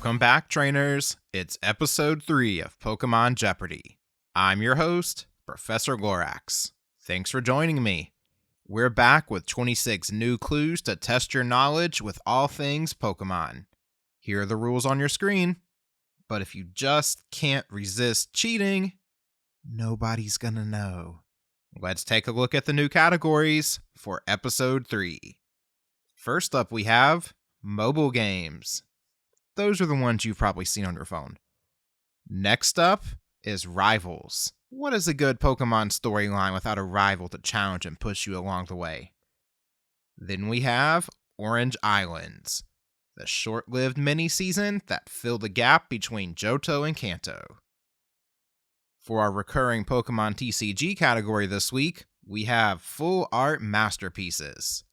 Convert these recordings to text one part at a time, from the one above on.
Welcome back, trainers. It's episode 3 of Pokémon Jeopardy. I'm your host, Professor Lorax. Thanks for joining me. We're back with 26 new clues to test your knowledge with all things Pokémon. Here are the rules on your screen. But if you just can't resist cheating, nobody's gonna know. Let's take a look at the new categories for episode 3. First up, we have mobile games. Those are the ones you've probably seen on your phone. Next up is rivals. What is a good Pokemon storyline without a rival to challenge and push you along the way? Then we have Orange Islands, the short-lived mini-season that filled the gap between Johto and Kanto. For our recurring Pokemon TCG category this week, we have Full Art Masterpieces.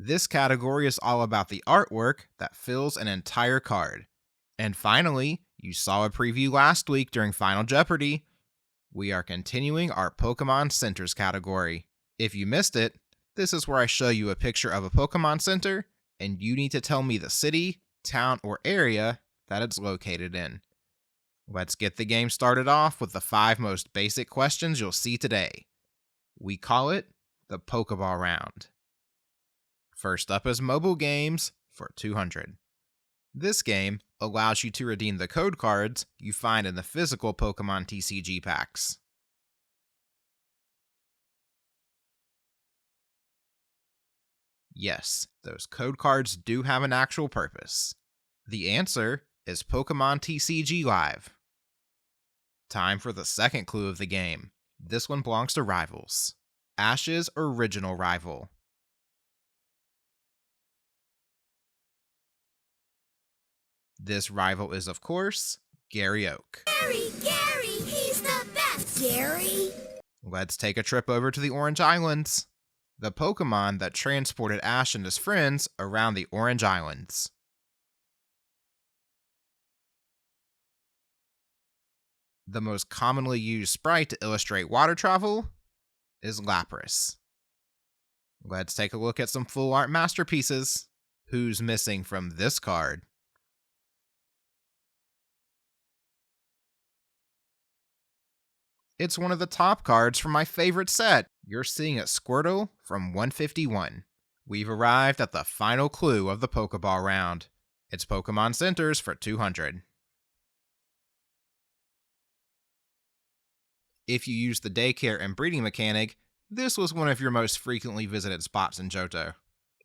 This category is all about the artwork that fills an entire card. And finally, you saw a preview last week during Final Jeopardy. We are continuing our Pokemon Centers category. If you missed it, this is where I show you a picture of a Pokemon Center, and you need to tell me the city, town, or area that it's located in. Let's get the game started off with the 5 most basic questions you'll see today. We call it the Pokeball round. First up is mobile games for 200. This game allows you to redeem the code cards you find in the physical Pokemon TCG packs. Yes, those code cards do have an actual purpose. The answer is Pokemon TCG Live. Time for the second clue of the game. This one belongs to rivals. Ash's original rival. This rival is, of course, Gary Oak. Gary, he's the best! Gary? Let's take a trip over to the Orange Islands, the Pokemon that transported Ash and his friends around the Orange Islands. The most commonly used sprite to illustrate water travel is Lapras. Let's take a look at some full art masterpieces. Who's missing from this card? It's one of the top cards from my favorite set. You're seeing it, Squirtle from 151. We've arrived at the final clue of the Pokeball round. It's Pokemon Centers for 200. If you use the daycare and breeding mechanic, this was one of your most frequently visited spots in Johto.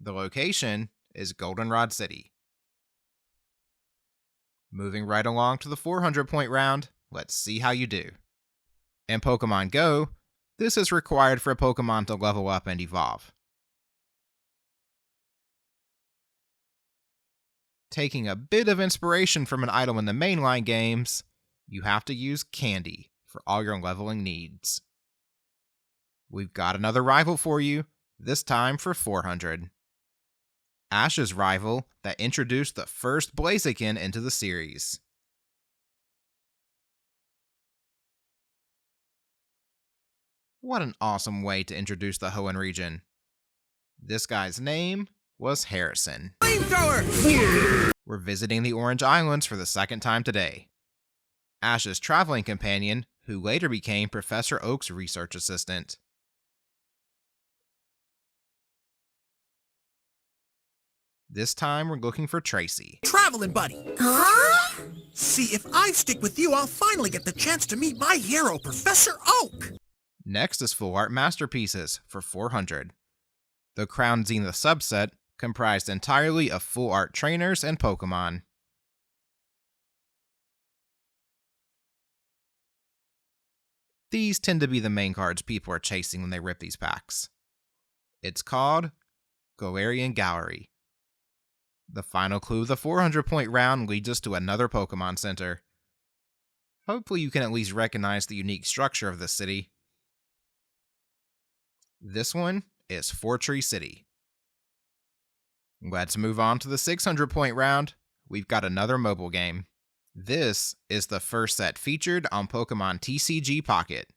The location is Goldenrod City. Moving right along to the 400-point round, let's see how you do. In Pokemon Go, this is required for a Pokemon to level up and evolve. Taking a bit of inspiration from an item in the mainline games, you have to use Candy for all your leveling needs. We've got another rival for you, this time for 400. Ash's rival that introduced the first Blaziken into the series. What an awesome way to introduce the Hoenn region. This guy's name was Harrison. Flamethrower! We're visiting the Orange Islands for the second time today. Ash's traveling companion, who later became Professor Oak's research assistant. This time we're looking for Tracy. Traveling buddy! Huh? See, if I stick with you, I'll finally get the chance to meet my hero, Professor Oak! Next is Full Art Masterpieces for 400. The Crown Zenith subset comprised entirely of full art trainers and Pokemon. These tend to be the main cards people are chasing when they rip these packs. It's called Galarian Gallery. The final clue of the 400-point round leads us to another Pokemon Center. Hopefully you can at least recognize the unique structure of this city. This one is Fortree City. Let's move on to the 600-point round. We've got another mobile game. This is the first set featured on Pokemon TCG Pocket.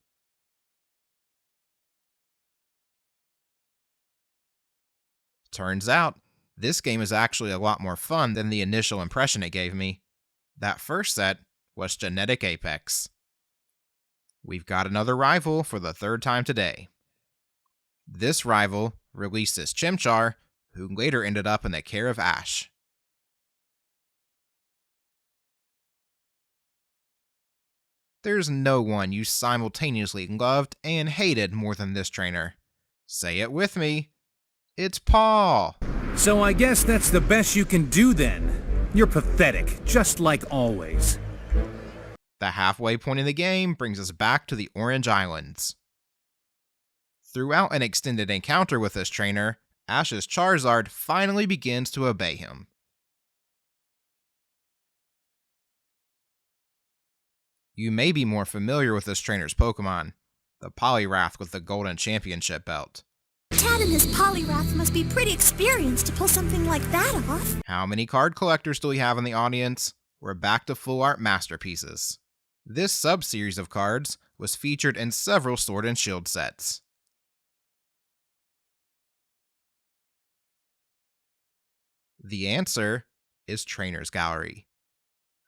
Turns out, this game is actually a lot more fun than the initial impression it gave me. That first set was Genetic Apex. We've got another rival for the third time today. This rival released his Chimchar, who later ended up in the care of Ash. There's no one you simultaneously loved and hated more than this trainer. Say it with me. It's Paul. So I guess that's the best you can do then. You're pathetic, just like always. The halfway point in the game brings us back to the Orange Islands. Throughout an extended encounter with this trainer, Ash's Charizard finally begins to obey him. You may be more familiar with this trainer's Pokemon, the Poliwrath with the Golden Championship belt. Tad and his Poliwrath must be pretty experienced to pull something like that off. How many card collectors do we have in the audience? We're back to full art masterpieces. This sub-series of cards was featured in several Sword and Shield sets. The answer is Trainer's Gallery.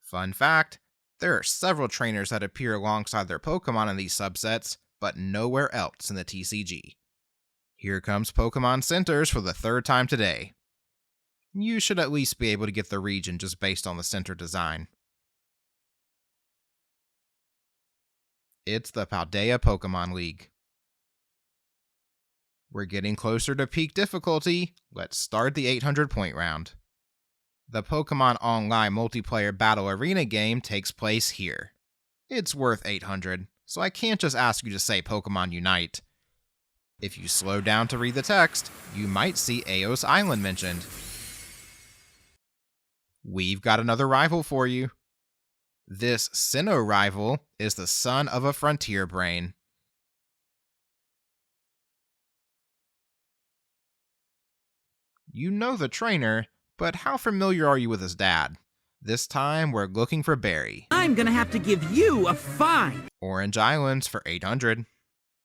Fun fact, there are several trainers that appear alongside their Pokemon in these subsets, but nowhere else in the TCG. Here comes Pokemon Centers for the third time today. You should at least be able to get the region just based on the center design. It's the Paldea Pokemon League. We're getting closer to peak difficulty. Let's start the 800-point round. The Pokemon Online multiplayer battle arena game takes place here. It's worth 800, so I can't just ask you to say Pokemon Unite. If you slow down to read the text, you might see Eos Island mentioned. We've got another rival for you. This Sinnoh rival is the son of a frontier brain. You know the trainer, but how familiar are you with his dad? This time, we're looking for Barry. I'm gonna have to give you a fine. Orange Islands for 800.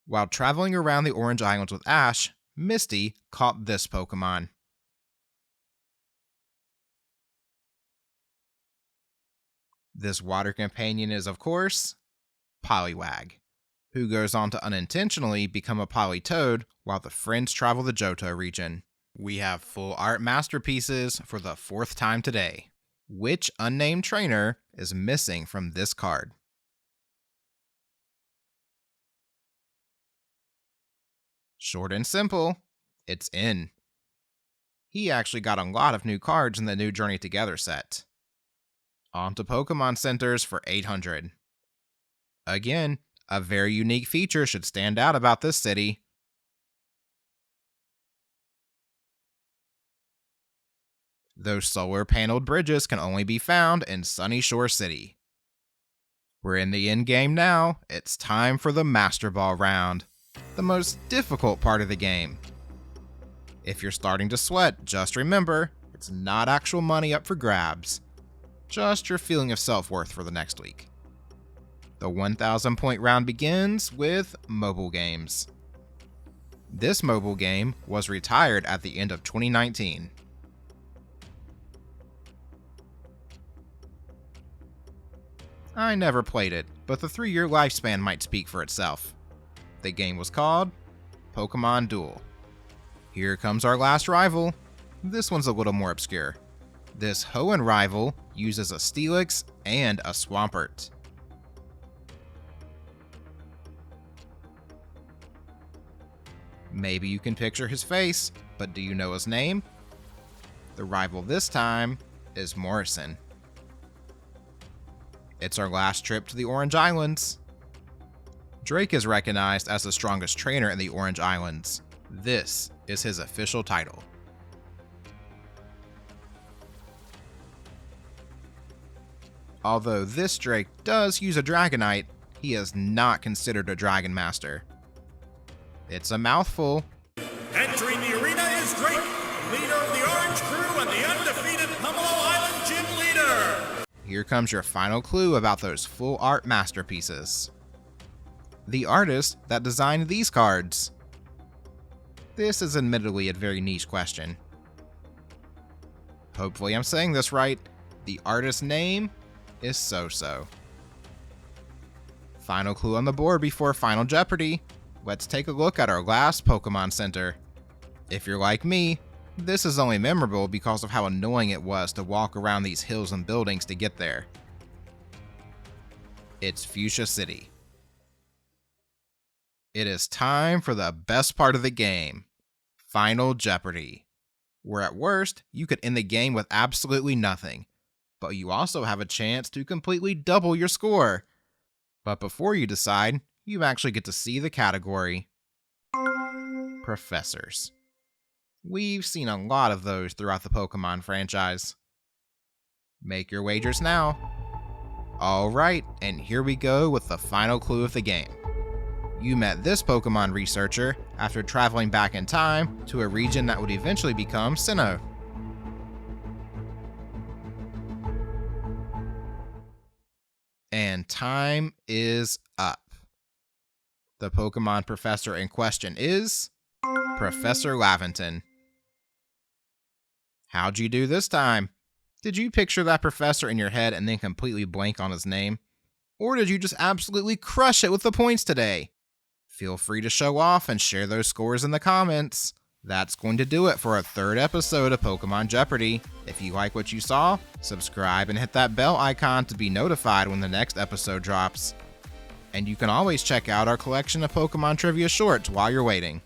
While traveling around the Orange Islands with Ash, Misty caught this Pokemon. This water companion is, of course, Poliwag, who goes on to unintentionally become a Politoed while the friends travel the Johto region. We have full art masterpieces for the fourth time today. Which unnamed trainer is missing from this card? Short and simple, it's N. He actually got a lot of new cards in the new Journey Together set. On to Pokemon Centers for 800. Again, a very unique feature should stand out about this city. Those solar-paneled bridges can only be found in Sunny Shore City. We're in the end game now. It's time for the Master Ball round, the most difficult part of the game. If you're starting to sweat, just remember, it's not actual money up for grabs. Just your feeling of self-worth for the next week. The 1,000-point round begins with mobile games. This mobile game was retired at the end of 2019. I never played it, but the 3-year lifespan might speak for itself. The game was called Pokémon Duel. Here comes our last rival. This one's a little more obscure. This Hoenn rival uses a Steelix and a Swampert. Maybe you can picture his face, but do you know his name? The rival this time is Morrison. It's our last trip to the Orange Islands. Drake is recognized as the strongest trainer in the Orange Islands. This is his official title. Although this Drake does use a Dragonite, he is not considered a Dragon Master. It's a mouthful. Entering the arena is Drake, leader of the Orange Crew and the undefeated Pomelo Island Gym Leader. Here comes your final clue about those full art masterpieces. The artist that designed these cards. This is admittedly a very niche question. Hopefully I'm saying this right. The artist's name is so-so. Final clue on the board before Final Jeopardy. Let's take a look at our last Pokemon Center. If you're like me, this is only memorable because of how annoying it was to walk around these hills and buildings to get there. It's Fuchsia City. It is time for the best part of the game, Final Jeopardy, where at worst, you could end the game with absolutely nothing, but you also have a chance to completely double your score. But before you decide, you actually get to see the category. Professors. We've seen a lot of those throughout the Pokemon franchise. Make your wagers now. Alright, and here we go with the final clue of the game. You met this Pokemon researcher after traveling back in time to a region that would eventually become Sinnoh. And time is up. The Pokemon professor in question is Professor Laventon. How'd you do this time? Did you picture that professor in your head and then completely blank on his name? Or did you just absolutely crush it with the points today? Feel free to show off and share those scores in the comments. That's going to do it for a third episode of Pokemon Jeopardy. If you like what you saw, subscribe and hit that bell icon to be notified when the next episode drops. And you can always check out our collection of Pokemon Trivia shorts while you're waiting.